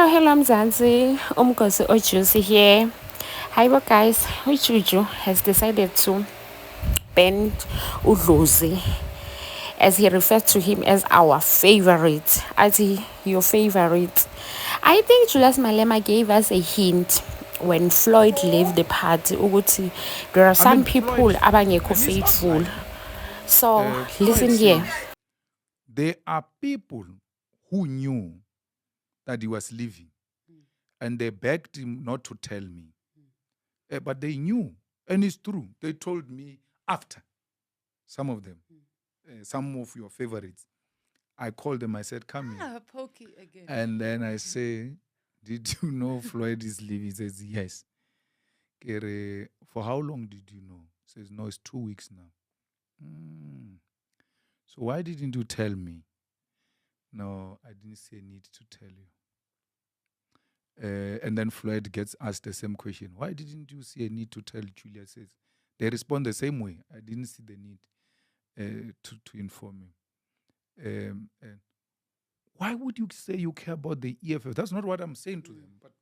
Hello, Mzansi. Umgosi Ojuicy here. Hi, well, guys. Ujuju has decided to ban Ndlozi, as he refers to him as our favorite, your favorite. I think Julius Malema gave us a hint when Floyd left the party. Ukuthi there are some people abangekho faithful. So listen here. There are people who knew that he was leaving, and they begged him not to tell me. But they knew, and it's true. They told me after, some of them, some of your favorites. I called them, I said, come here. Pokey again. And then I say, did you know Floyd is leaving? He says, yes. Kere, for how long did you know? He says, no, it's 2 weeks now. So why didn't you tell me? No, I didn't see a need to tell you. And then Floyd gets asked the same question. Why didn't you see a need to tell? Julia says, they respond the same way. I didn't see the need to inform him. Why would you say you care about the EFF? That's not what I'm saying to them. But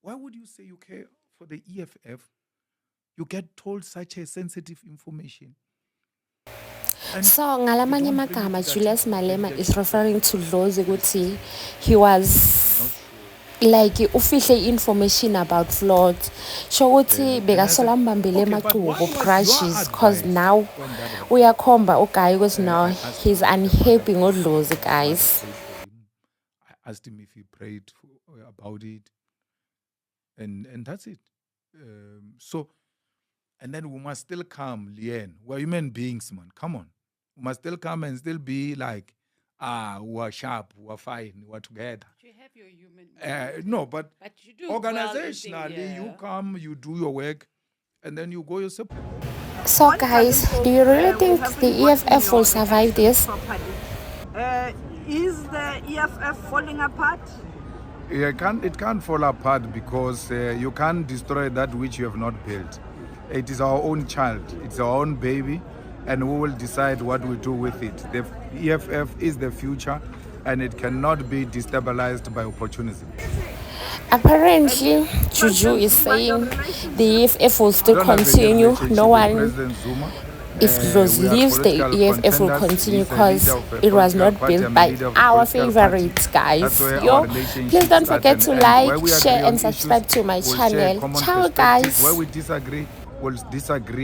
why would you say you care for the EFF? You get told such a sensitive information. So ngalamanye magama Julius Malema is referring to Ndlozi ukuthi he was like ufihle information about Floyd. Shokuthi bekasola mbambele emaqhubu grudges cause now uyakhomba uGuy ukuthi now he's unhappy ngoDlozi, guys. I asked him if he prayed about it, and that's it. And then we must still come, Lien. We're human beings, man. Come on. We must still come and still be like, we are sharp, we are fine, we are together. You have your human no, but you do organizationally, you come, you do your work, and then you go yourself. So, guys, do you really think the EFF will survive this? Is the EFF falling apart? Yeah, it can't fall apart because you can't destroy that which you have not built. It is our own child. It's our own baby, and we will decide what we do with it. The EFF is the future, and it cannot be destabilized by opportunism. Apparently, Juju is saying the EFF will still continue. No one, if Ndlozi leaves, the EFF will continue because it was not built by our favorites, guys. Please don't forget to like, share, and subscribe to my channel. Ciao, guys. Where we disagree, we'll disagree.